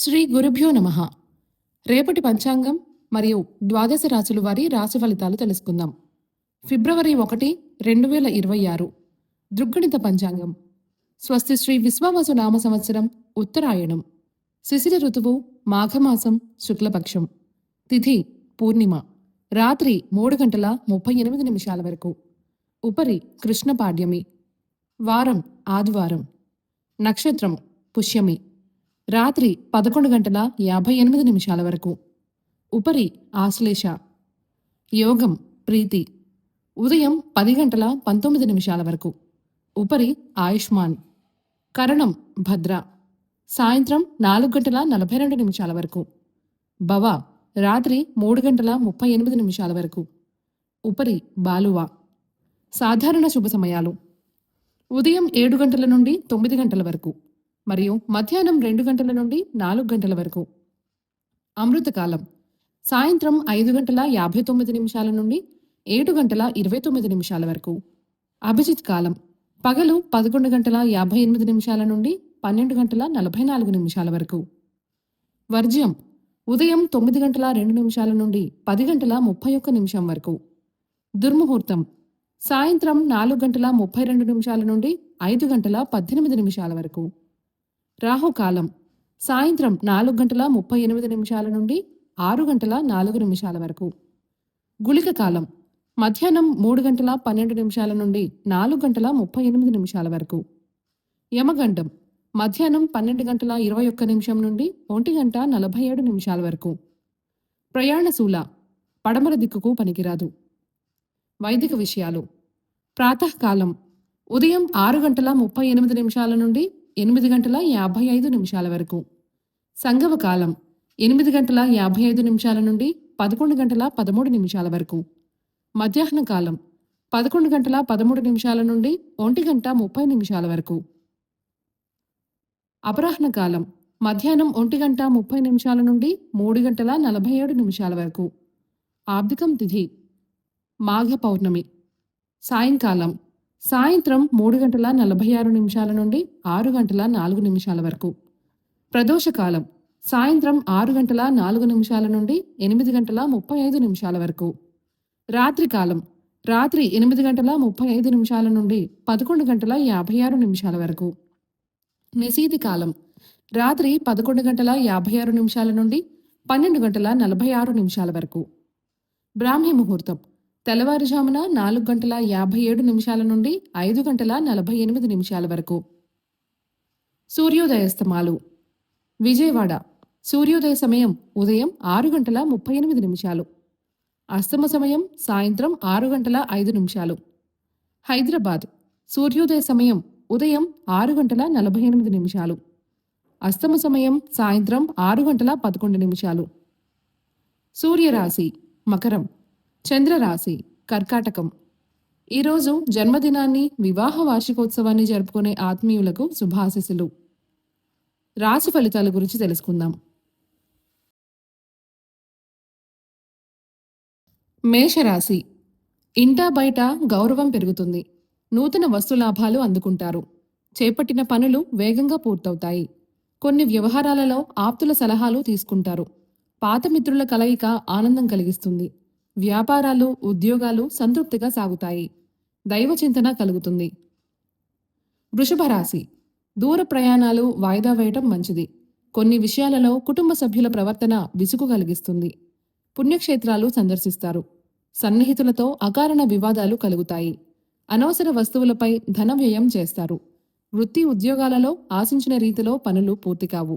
శ్రీ గురుభ్యో నమః. రేపటి పంచాంగం మరియు ద్వాదశ రాశుల వారి రాశి ఫలితాలు తెలుసుకుందాం. ఫిబ్రవరి 1, 2026 దృగ్గణిత పంచాంగం. స్వస్తి శ్రీ విశ్వావసు నామ సంవత్సరం ఉత్తరాయణం. శిశిర ఋతువు మాఘమాసం శుక్లపక్షం. తిథి పూర్ణిమ. రాత్రి 3:38 వరకు. ఉపరి కృష్ణపాడ్యమి. వారం ఆదివారం. నక్షత్రం పుష్యమి. రాత్రి 11:58 వరకు. ఉపరి ఆశ్లేష. యోగం ప్రీతి. ఉదయం 10:19 వరకు. ఉపరి ఆయుష్మాన్. కరణం భద్ర. సాయంత్రం 4:42 వరకు. భవ రాత్రి 3:38 వరకు. ఉపరి బాలువ. సాధారణ శుభ సమయాలు ఉదయం 7 గంటల నుండి 9 గంటల వరకు మరియు మధ్యాహ్నం 2 గంటల నుండి 4 గంటల వరకు. అమృతకాలం సాయంత్రం 5:59 నుండి 7:29 వరకు. అభిజిత్ కాలం పగలు 11:58 నుండి 12:44 వరకు. వర్జ్యం ఉదయం 9:02 నుండి 10:31 వరకు. దుర్ముహూర్తం సాయంత్రం 4:32 నుండి 5:18 వరకు. రాహుకాలం సాయంత్రం 4:38 నుండి 6:04 వరకు. గుళిక కాలం మధ్యాహ్నం 3:12 నుండి 4:38 వరకు. యమగండం మధ్యాహ్నం 12:21 నుండి 1:47 వరకు. ప్రయాణశూల పడమర దిక్కుకు పనికిరాదు. వైదిక విషయాలు ప్రాతకాలం ఉదయం 6:38 నుండి 8:55 వరకు. సంగమకాలం 8:55 నుండి 11:13 వరకు. మధ్యాహ్న కాలం 11:13 నుండి 1:30 వరకు. అపరాహ్న కాలం మధ్యాహ్నం 1:30 నుండి 3:47 వరకు. ఆబ్దికం తిథి మాఘ పౌర్ణమి. సాయంకాలం సాయంత్రం 3:46 నుండి 6:04 వరకు. ప్రదోషకాలం సాయంత్రం 6:04 నుండి 8:35 వరకు. రాత్రికాలం రాత్రి 8:35 నుండి 11:56 వరకు. నిశీతి కాలం రాత్రి 11:56 నుండి 12:46 వరకు. బ్రాహ్మీ ముహూర్తం తెల్లవారుజామున 4:57 నుండి 5:48 వరకు. సూర్యోదయస్తమాలు విజయవాడ సూర్యోదయ సమయం ఉదయం 6:38. అస్తమ సమయం సాయంత్రం 6:05. హైదరాబాద్ సూర్యోదయ సమయం ఉదయం 6:48. అస్తమ సమయం సాయంత్రం 6:11. సూర్యరాశి మకరం. చంద్రరాశి కర్కాటకం. ఈరోజు జన్మదినాన్ని వివాహ వార్షికోత్సవాన్ని జరుపుకునే ఆత్మీయులకు శుభాశీస్సులు. రాశి ఫలితాల గురించి తెలుసుకుందాం. మేషరాశి ఇంటా బయట గౌరవం పెరుగుతుంది. నూతన వస్తులాభాలు అందుకుంటారు. చేపట్టిన పనులు వేగంగా పూర్తవుతాయి. కొన్ని వ్యవహారాలలో ఆప్తుల సలహాలు తీసుకుంటారు. పాత మిత్రుల కలయిక ఆనందం కలిగిస్తుంది. వ్యాపారాలు ఉద్యోగాలు సంతృప్తిగా సాగుతాయి. దైవ చింతన కలుగుతుంది. వృషభ రాశి దూర ప్రయాణాలు వాయిదా వేయటం మంచిది. కొన్ని విషయాలలో కుటుంబ సభ్యుల ప్రవర్తన విసుగు కలిగిస్తుంది. పుణ్యక్షేత్రాలు సందర్శిస్తారు. సన్నిహితులతో అకారణ వివాదాలు కలుగుతాయి. అనవసర వస్తువులపై ధన వ్యయం చేస్తారు. వృత్తి ఉద్యోగాలలో ఆశించిన రీతిలో పనులు పూర్తి కావు.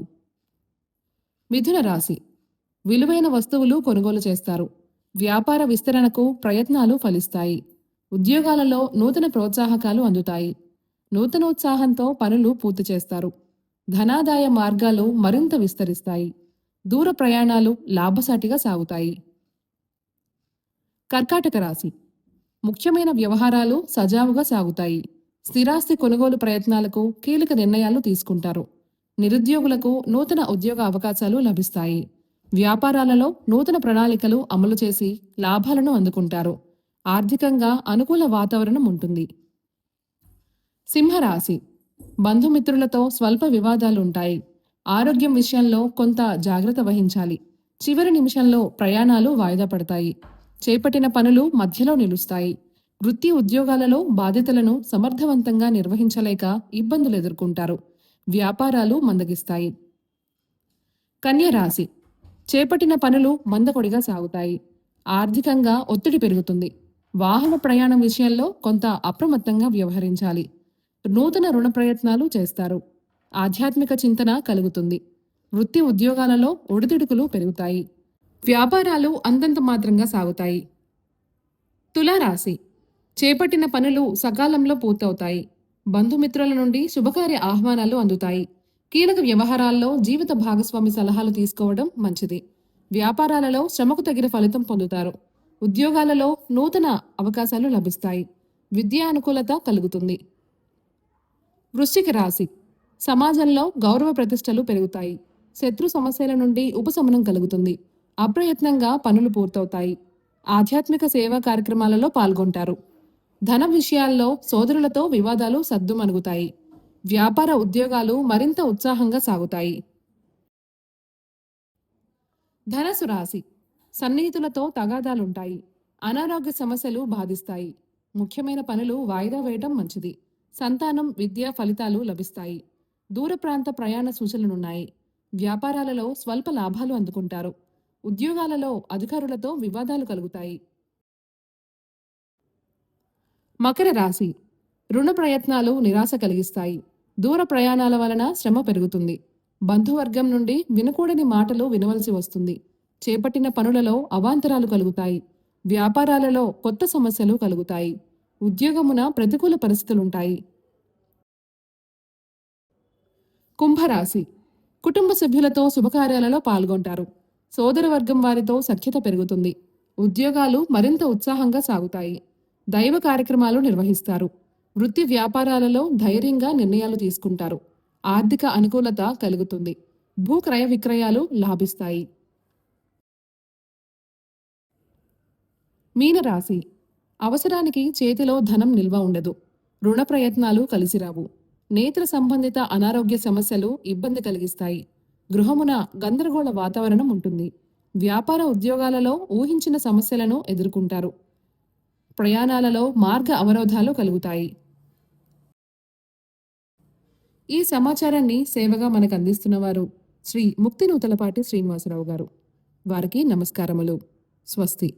మిథున రాశి విలువైన వస్తువులు కొనుగోలు చేస్తారు. వ్యాపార విస్తరణకు ప్రయత్నాలు ఫలిస్తాయి. ఉద్యోగాలలో నూతన ప్రోత్సాహకాలు అందుతాయి. నూతనోత్సాహంతో పనులు పూర్తి చేస్తారు. ధనాదాయ మార్గాలు మరింత విస్తరిస్తాయి. దూర ప్రయాణాలు లాభసాటిగా సాగుతాయి. కర్కాటక రాశి ముఖ్యమైన వ్యవహారాలు సజావుగా సాగుతాయి. స్థిరాస్తి కొనుగోలు ప్రయత్నాలకు కీలక నిర్ణయాలు తీసుకుంటారు. నిరుద్యోగులకు నూతన ఉద్యోగ అవకాశాలు లభిస్తాయి. వ్యాపారాలలో నూతన ప్రణాళికలు అమలు చేసి లాభాలను అందుకుంటారు. ఆర్థికంగా అనుకూల వాతావరణం ఉంటుంది. సింహరాశి బంధుమిత్రులతో స్వల్ప వివాదాలుంటాయి. ఆరోగ్యం విషయంలో కొంత జాగ్రత్త వహించాలి. చివరి నిమిషంలో ప్రయాణాలు వాయిదా పడతాయి. చేపట్టిన పనులు మధ్యలో నిలుస్తాయి. వృత్తి ఉద్యోగాలలో బాధ్యతలను సమర్థవంతంగా నిర్వహించలేక ఇబ్బందులు ఎదుర్కొంటారు. వ్యాపారాలు మందగిస్తాయి. కన్య రాశి చేపట్టిన పనులు మందకొడిగా సాగుతాయి. ఆర్థికంగా ఒత్తిడి పెరుగుతుంది. వాహన ప్రయాణం విషయంలో కొంత అప్రమత్తంగా వ్యవహరించాలి. నూతన రుణ ప్రయత్నాలు చేస్తారు. ఆధ్యాత్మిక చింతన కలుగుతుంది. వృత్తి ఉద్యోగాలలో ఒడిదుడుకులు పెరుగుతాయి. వ్యాపారాలు అంతంత మాత్రంగా సాగుతాయి. తులారాశి చేపట్టిన పనులు సకాలంలో పూర్తవుతాయి. బంధుమిత్రుల నుండి శుభకార్య ఆహ్వానాలు అందుతాయి. కీలక వ్యవహారాల్లో జీవిత భాగస్వామి సలహాలు తీసుకోవడం మంచిది. వ్యాపారాలలో శ్రమకు తగిన ఫలితం పొందుతారు. ఉద్యోగాలలో నూతన అవకాశాలు లభిస్తాయి. విద్యా అనుకూలత కలుగుతుంది. వృశ్చిక రాశి సమాజంలో గౌరవ ప్రతిష్టలు పెరుగుతాయి. శత్రు సమస్యల నుండి ఉపశమనం కలుగుతుంది. అప్రయత్నంగా పనులు పూర్తవుతాయి. ఆధ్యాత్మిక సేవా కార్యక్రమాలలో పాల్గొంటారు. ధన విషయాల్లో సోదరులతో వివాదాలు సద్దుమణుగుతాయి. వ్యాపార ఉద్యోగాలు మరింత ఉత్సాహంగా సాగుతాయి. ధనసు రాశి సన్నిహితులతో తగాదాలుంటాయి. అనారోగ్య సమస్యలు బాధిస్తాయి. ముఖ్యమైన పనులు వాయిదా వేయడం మంచిది. సంతానం విద్యా ఫలితాలు లభిస్తాయి. దూర ప్రాంత ప్రయాణ సూచనలున్నాయి. వ్యాపారాలలో స్వల్ప లాభాలు అందుకుంటారు. ఉద్యోగాలలో అధికారులతో వివాదాలు కలుగుతాయి. మకర రాశి రుణ ప్రయత్నాలు నిరాశ కలిగిస్తాయి. దూర ప్రయాణాల వలన శ్రమ పెరుగుతుంది. బంధువర్గం నుండి వినకూడని మాటలు వినవలసి వస్తుంది. చేపట్టిన పనులలో అవాంతరాలు కలుగుతాయి. వ్యాపారాలలో కొత్త సమస్యలు కలుగుతాయి. ఉద్యోగమున ప్రతికూల పరిస్థితులుంటాయి. కుంభరాశి కుటుంబ సభ్యులతో శుభకార్యాలలో పాల్గొంటారు. సోదరవర్గం వారితో సఖ్యత పెరుగుతుంది. ఉద్యోగాలు మరింత ఉత్సాహంగా సాగుతాయి. దైవ కార్యక్రమాలు నిర్వహిస్తారు. వృత్తి వ్యాపారాలలో ధైర్యంగా నిర్ణయాలు తీసుకుంటారు. ఆర్థిక అనుకూలత కలుగుతుంది. భూ క్రయ విక్రయాలు లాభిస్తాయి. మీనరాశి అవసరానికి చేతిలో ధనం నిల్వ ఉండదు. రుణ ప్రయత్నాలు కలిసిరావు. నేత్ర సంబంధిత అనారోగ్య సమస్యలు ఇబ్బంది కలిగిస్తాయి. గృహమున గందరగోళ వాతావరణం ఉంటుంది. వ్యాపార ఉద్యోగాలలో ఊహించిన సమస్యలను ఎదుర్కొంటారు. ప్రయాణాలలో మార్గ అవరోధాలు కలుగుతాయి. ఈ సమాచారాన్ని సేవగా మనకు అందిస్తున్నవారు శ్రీ ముక్తినూతలపాటి శ్రీనివాసరావు గారు. వారికి నమస్కారములు. స్వస్తి.